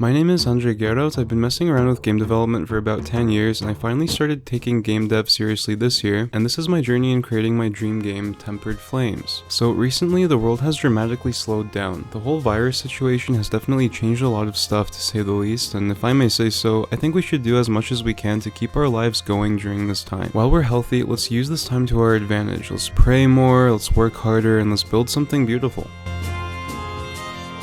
My name is Andre Geralt. I've been messing around with game development for about 10 years, and I finally started taking game dev seriously this year, and this is my journey in creating my dream game, Tempered Flames. So recently, the world has dramatically slowed down. The whole virus situation has definitely changed a lot of stuff, to say the least, and if I may say so, I think we should do as much as we can to keep our lives going during this time. While we're healthy, let's use this time to our advantage. Let's pray more, let's work harder, and let's build something beautiful.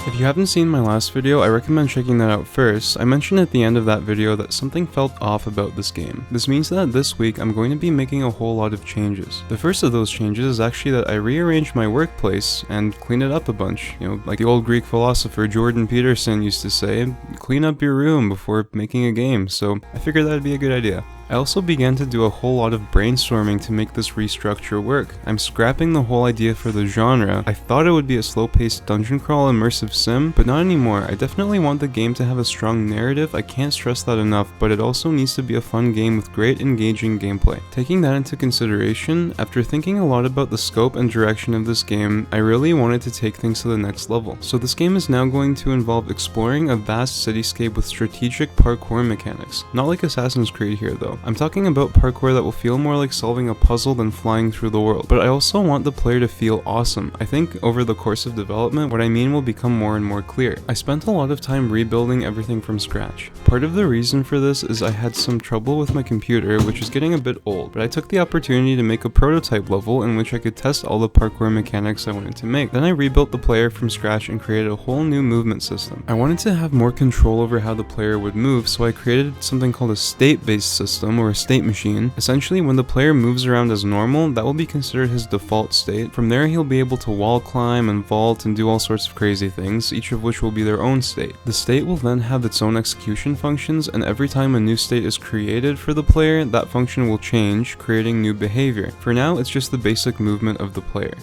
If you haven't seen my last video, I recommend checking that out first. I mentioned at the end of that video that something felt off about this game. This means that this week I'm going to be making a whole lot of changes. The first of those changes is actually that I rearranged my workplace and cleaned it up a bunch. You know, like the old Greek philosopher Jordan Peterson used to say, clean up your room before making a game, so I figured that'd be a good idea. I also began to do a whole lot of brainstorming to make this restructure work. I'm scrapping the whole idea for the genre. I thought it would be a slow-paced dungeon crawl immersive sim, but not anymore. I definitely want the game to have a strong narrative, I can't stress that enough, but it also needs to be a fun game with great engaging gameplay. Taking that into consideration, after thinking a lot about the scope and direction of this game, I really wanted to take things to the next level. So this game is now going to involve exploring a vast cityscape with strategic parkour mechanics. Not like Assassin's Creed here though. I'm talking about parkour that will feel more like solving a puzzle than flying through the world, but I also want the player to feel awesome. I think over the course of development, what I mean will become more and more clear. I spent a lot of time rebuilding everything from scratch. Part of the reason for this is I had some trouble with my computer, which is getting a bit old, but I took the opportunity to make a prototype level in which I could test all the parkour mechanics I wanted to make. Then I rebuilt the player from scratch and created a whole new movement system. I wanted to have more control over how the player would move, so I created something called a state-based system, or a state machine. Essentially, when the player moves around as normal, that will be considered his default state. From there, he'll be able to wall climb and vault and do all sorts of crazy things, each of which will be their own state. The state will then have its own execution functions, and every time a new state is created for the player, that function will change, creating new behavior. For now, it's just the basic movement of the player.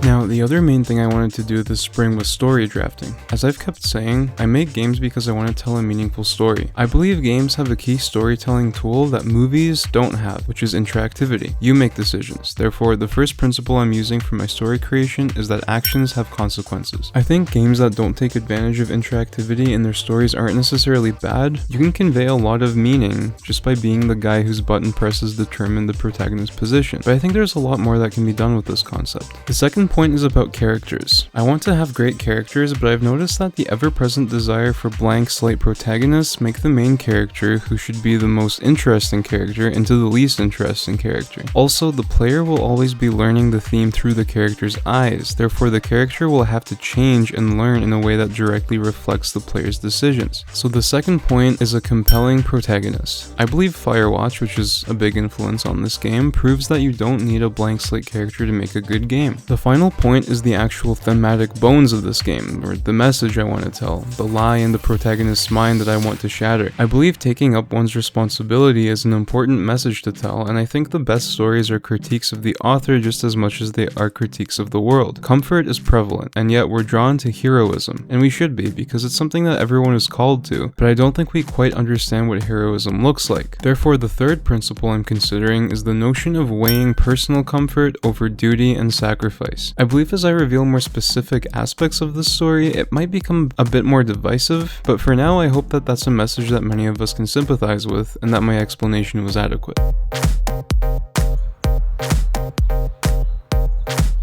Now, the other main thing I wanted to do this spring was story drafting. As I've kept saying, I make games because I want to tell a meaningful story. I believe games have a key storytelling tool that movies don't have, which is interactivity. You make decisions. Therefore, the first principle I'm using for my story creation is that actions have consequences. I think games that don't take advantage of interactivity in their stories aren't necessarily bad. You can convey a lot of meaning just by being the guy whose button presses determine the protagonist's position. But I think there's a lot more that can be done with this concept. The second point is about characters. I want to have great characters, but I've noticed that the ever-present desire for blank slate protagonists make the main character, who should be the most interesting character, into the least interesting character. Also, the player will always be learning the theme through the character's eyes, therefore the character will have to change and learn in a way that directly reflects the player's decisions. So the second point is a compelling protagonist. I believe Firewatch, which is a big influence on this game, proves that you don't need a blank slate character to make a good game. The final point is the actual thematic bones of this game, or the message I want to tell, the lie in the protagonist's mind that I want to shatter. I believe taking up one's responsibility is an important message to tell, and I think the best stories are critiques of the author just as much as they are critiques of the world. Comfort is prevalent, and yet we're drawn to heroism, and we should be, because it's something that everyone is called to, but I don't think we quite understand what heroism looks like. Therefore, the third principle I'm considering is the notion of weighing personal comfort over duty and sacrifice. I believe as I reveal more specific aspects of this story, it might become a bit more divisive, but for now I hope that that's a message that many of us can sympathize with, and that my explanation was adequate.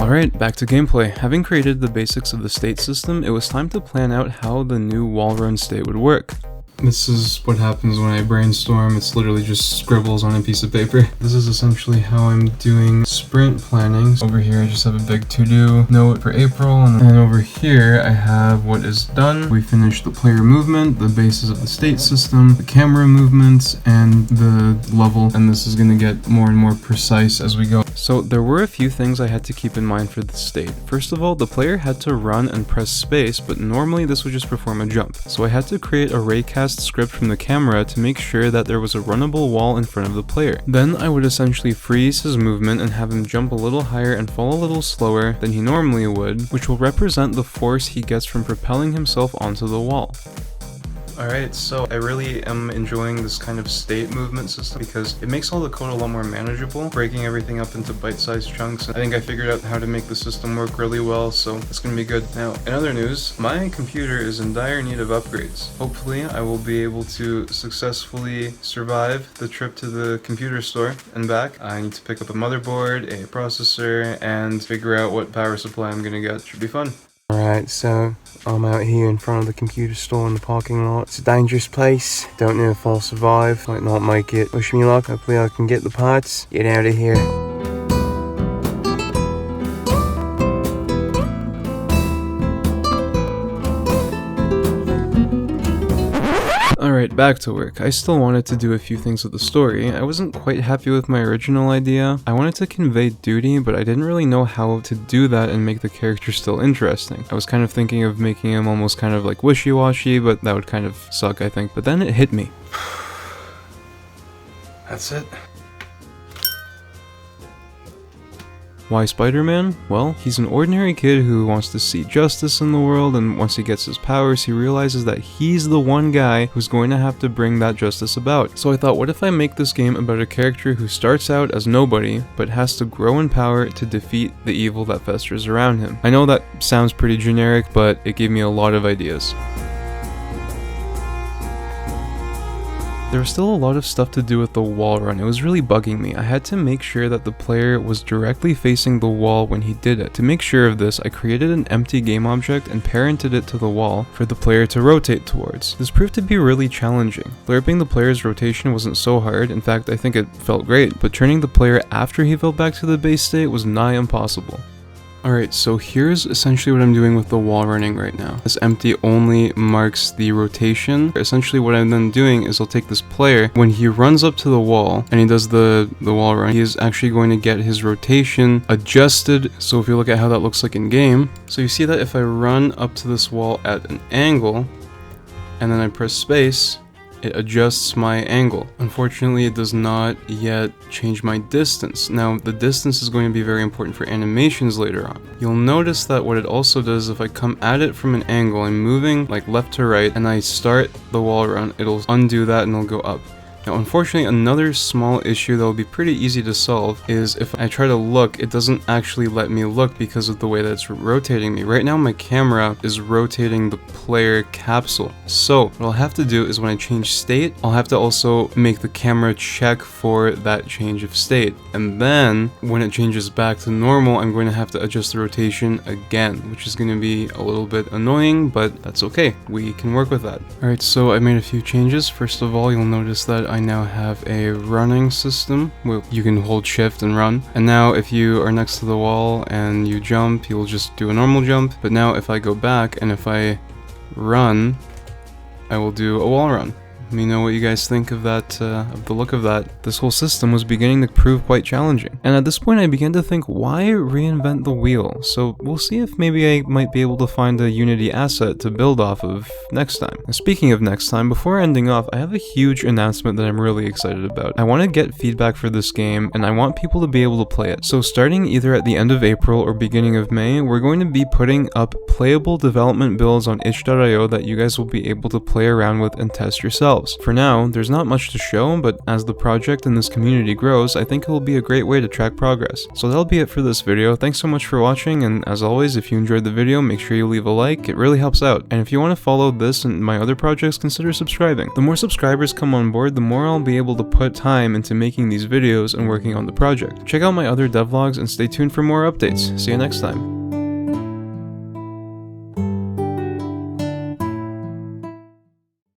Alright, back to gameplay. Having created the basics of the state system, it was time to plan out how the new wall run state would work. This is what happens when I brainstorm. It's literally just scribbles on a piece of paper. This is essentially how I'm doing sprint planning. Over here I just have a big to-do note for April, and then over here I have what is done. We finished the player movement, the basis of the state system, the camera movements, and the level, and this is going to get more and more precise as we go. So there were a few things I had to keep in mind for the state. First of all, the player had to run and press space, but normally this would just perform a jump. So I had to create a raycast script from the camera to make sure that there was a runnable wall in front of the player. Then I would essentially freeze his movement and have him jump a little higher and fall a little slower than he normally would, which will represent the force he gets from propelling himself onto the wall. Alright, so I really am enjoying this kind of state movement system because it makes all the code a lot more manageable, breaking everything up into bite-sized chunks. I think I figured out how to make the system work really well, so it's gonna be good. Now, in other news, my computer is in dire need of upgrades. Hopefully, I will be able to successfully survive the trip to the computer store and back. I need to pick up a motherboard, a processor, and figure out what power supply I'm gonna get. Should be fun. Alright, so I'm out here in front of the computer store in the parking lot. It's a dangerous place. Don't know if I'll survive. Might not make it. Wish me luck. Hopefully I can get the parts. Get out of here. Alright, back to work. I still wanted to do a few things with the story. I wasn't quite happy with my original idea. I wanted to convey duty, but I didn't really know how to do that and make the character still interesting. I was kind of thinking of making him almost kind of like wishy-washy, but that would kind of suck, I think. But then it hit me. That's it. Why Spider-Man? Well, he's an ordinary kid who wants to see justice in the world, and once he gets his powers, he realizes that he's the one guy who's going to have to bring that justice about. So I thought, what if I make this game about a character who starts out as nobody, but has to grow in power to defeat the evil that festers around him? I know that sounds pretty generic, but it gave me a lot of ideas. There was still a lot of stuff to do with the wall run. It was really bugging me. I had to make sure that the player was directly facing the wall when he did it. To make sure of this, I created an empty game object and parented it to the wall for the player to rotate towards. This proved to be really challenging. Lerping the player's rotation wasn't so hard. In fact, I think it felt great, but turning the player after he fell back to the base state was nigh impossible. Alright, so here's essentially what I'm doing with the wall running right now. This empty only marks the rotation. Essentially what I'm then doing is I'll take this player, when he runs up to the wall and he does the wall run, he is actually going to get his rotation adjusted. So if you look at how that looks like in game, so you see that if I run up to this wall at an angle, and then I press space, it adjusts my angle. Unfortunately, it does not yet change my distance. Now, the distance is going to be very important for animations later on. You'll notice that what it also does, if I come at it from an angle, I'm moving like left to right, and I start the wall run, it'll undo that and it'll go up. Now, unfortunately, another small issue that will be pretty easy to solve is if I try to look, it doesn't actually let me look because of the way that it's rotating me. Right now, my camera is rotating the player capsule. So what I'll have to do is when I change state, I'll have to also make the camera check for that change of state. And then when it changes back to normal, I'm going to have to adjust the rotation again, which is going to be a little bit annoying, but that's okay. We can work with that. All right, so I made a few changes. First of all, you'll notice that I now have a running system where you can hold shift and run. And now if you are next to the wall and you jump, you'll just do a normal jump. But now if I go back and if I run, I will do a wall run. Let me know what you guys think of that, of the look of that. This whole system was beginning to prove quite challenging. And at this point I began to think, why reinvent the wheel? So we'll see if maybe I might be able to find a Unity asset to build off of next time. Now, speaking of next time, before ending off, I have a huge announcement that I'm really excited about. I want to get feedback for this game, and I want people to be able to play it. So starting either at the end of April or beginning of May, we're going to be putting up playable development builds on itch.io that you guys will be able to play around with and test yourselves. For now, there's not much to show, but as the project and this community grows, I think it will be a great way to track progress. So that'll be it for this video. Thanks so much for watching, and as always, if you enjoyed the video, make sure you leave a like. It really helps out. And if you want to follow this and my other projects, consider subscribing. The more subscribers come on board, the more I'll be able to put time into making these videos and working on the project. Check out my other devlogs and stay tuned for more updates. See you next time.